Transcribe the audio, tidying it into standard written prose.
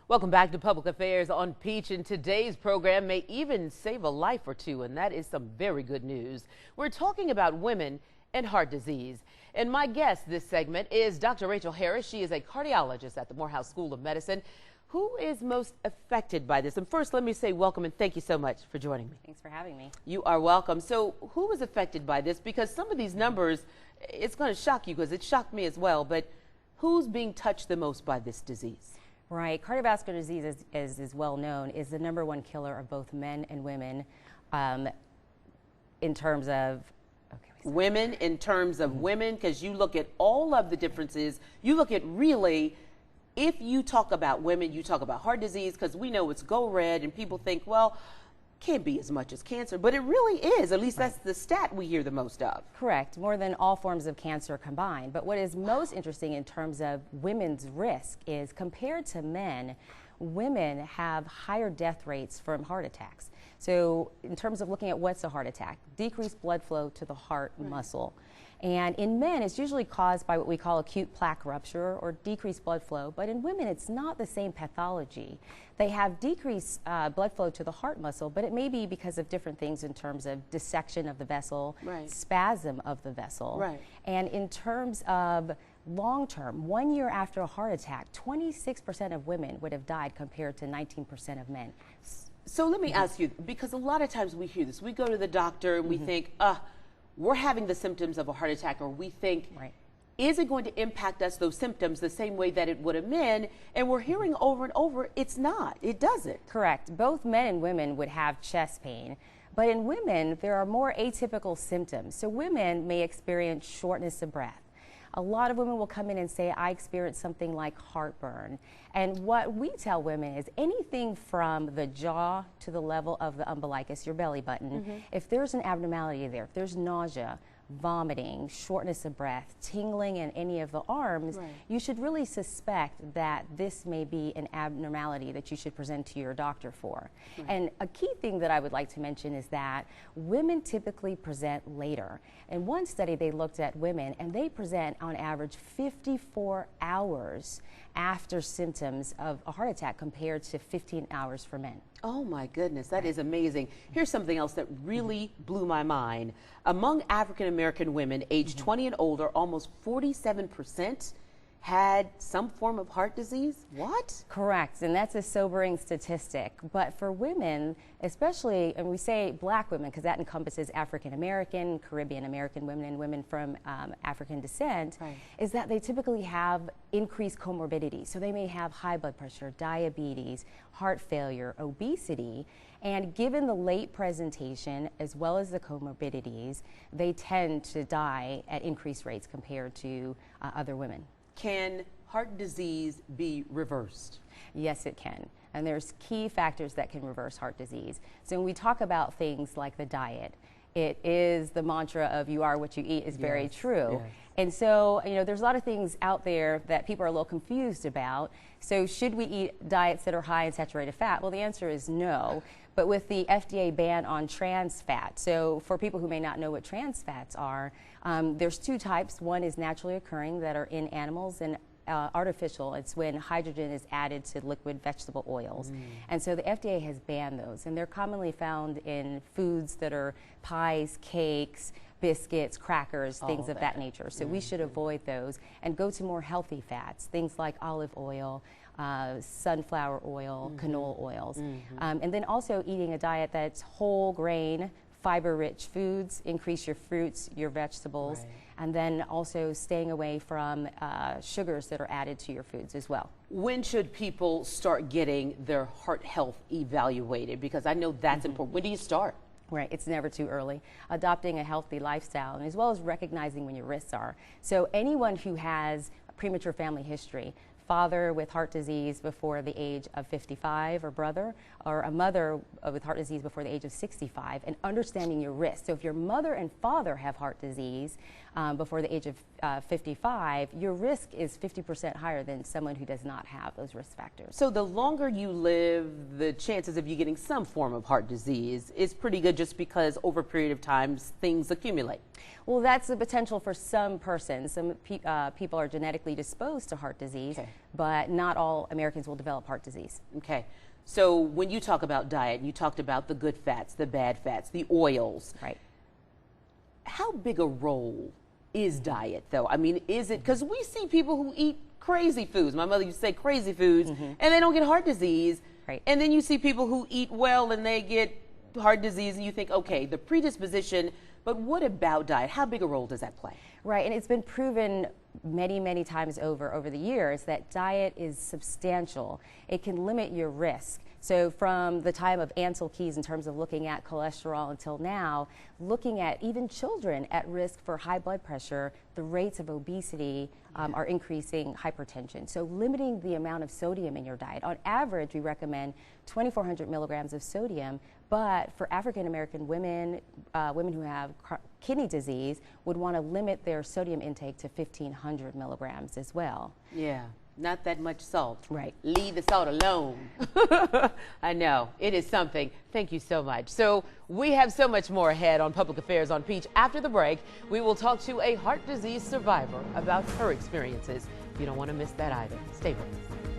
Welcome back to Public Affairs on Peach, and today's program may even save a life or two, and that is some very good news. We're talking about women and heart disease, and my guest this segment is Dr. Rachel Harris. She is a cardiologist at the Morehouse School of Medicine. Who is most affected by this? And first, let me say welcome and thank you so much for joining me. Thanks for having me. You are welcome. So who is affected by this? Because some of these numbers, it's going to shock you, because it shocked me as well, but who's being touched the most by this disease? Right. Cardiovascular disease, as is well known, is the #1 killer of both men and women in terms of women, in terms of women, because you look at all of the differences. You look at really, if you talk about women, you talk about heart disease, because we know it's go red, and people think, well, can't be as much as cancer, but it really is. At least that's the stat we hear the most of. Correct, more than all forms of cancer combined. But what is most interesting in terms of women's risk is, compared to men, women have higher death rates from heart attacks. So in terms of looking at what's a heart attack, decreased blood flow to the heart muscle. And in men, it's usually caused by what we call acute plaque rupture or decreased blood flow. But in women, it's not the same pathology. They have decreased blood flow to the heart muscle, but it may be because of different things in terms of dissection of the vessel, spasm of the vessel. And in terms of long term, 1 year after a heart attack, 26% of women would have died compared to 19% of men. So let me ask you, because a lot of times we hear this, we go to the doctor and we think, we're having the symptoms of a heart attack, or we think, is it going to impact us, those symptoms, the same way that it would a man? And we're hearing over and over, it's not, it doesn't. Correct. Both men and women would have chest pain, but in women, there are more atypical symptoms. So women may experience shortness of breath. A lot of women will come in and say, I experienced something like heartburn. And what we tell women is anything from the jaw to the level of the umbilicus, your belly button, if there's an abnormality there, if there's nausea, vomiting, shortness of breath, tingling in any of the arms, you should really suspect that this may be an abnormality that you should present to your doctor for. And a key thing that I would like to mention is that women typically present later. In one study, they looked at women, and they present on average 54 hours after symptoms of a heart attack compared to 15 hours for men. Oh my goodness, that is amazing. Here's something else that really blew my mind. Among African American women aged 20 and older, almost 47% had some form of heart disease. What? Correct, and that's a sobering statistic. But for women, especially, and we say black women because that encompasses African American, Caribbean American women, and women from African descent, is that they typically have increased comorbidity. So they may have high blood pressure, diabetes, heart failure, obesity, and given the late presentation as well as the comorbidities, they tend to die at increased rates compared to other women. Can heart disease be reversed? Yes, it can. And there's key factors that can reverse heart disease. So when we talk about things like the diet, it is the mantra of you are what you eat is very true. And so, you know, there's a lot of things out there that people are a little confused about. So should we eat diets that are high in saturated fat? Well, the answer is no. But with the FDA ban on trans fat, so for people who may not know what trans fats are, there's two types. One is naturally occurring that are in animals, and artificial, it's when hydrogen is added to liquid vegetable oils. And so the FDA has banned those, and they're commonly found in foods that are pies, cakes, biscuits, crackers, things of that nature. So we should avoid those and go to more healthy fats, things like olive oil, sunflower oil, canola oils. And then also eating a diet that's whole grain, fiber-rich foods, increase your fruits, your vegetables, and then also staying away from sugars that are added to your foods as well. When should people start getting their heart health evaluated? Because I know that's important. When do you start? Right, it's never too early. Adopting a healthy lifestyle, and as well as recognizing when your risks are. So anyone who has a premature family history, father with heart disease before the age of 55 or brother, or a mother with heart disease before the age of 65, and understanding your risk. So if your mother and father have heart disease before the age of 55, your risk is 50% higher than someone who does not have those risk factors. So the longer you live, the chances of you getting some form of heart disease is pretty good, just because over a period of time things accumulate. Well, that's the potential for some persons. Some people are genetically disposed to heart disease, but not all Americans will develop heart disease. Okay. So when you talk about diet, you talked about the good fats, the bad fats, the oils. Right. How big a role is diet, though? I mean, is it, because we see people who eat crazy foods. My mother used to say crazy foods, and they don't get heart disease. Right. And then you see people who eat well and they get heart disease, and you think, okay, the predisposition, but what about diet? How big a role does that play? Right, and it's been proven many times over the years that diet is substantial. It can limit your risk. So from the time of Ancel Keys in terms of looking at cholesterol until now, looking at even children at risk for high blood pressure, the rates of obesity are increasing, hypertension. So limiting the amount of sodium in your diet. On average, we recommend 2,400 milligrams of sodium, but for African American women, women who have kidney disease would want to limit their sodium intake to 1,500 milligrams as well. Yeah. Not that much salt. Right. Leave the salt alone. I know. It is something. Thank you so much. So we have so much more ahead on Public Affairs on Peach. After the break, we will talk to a heart disease survivor about her experiences. You don't want to miss that either. Stay with us.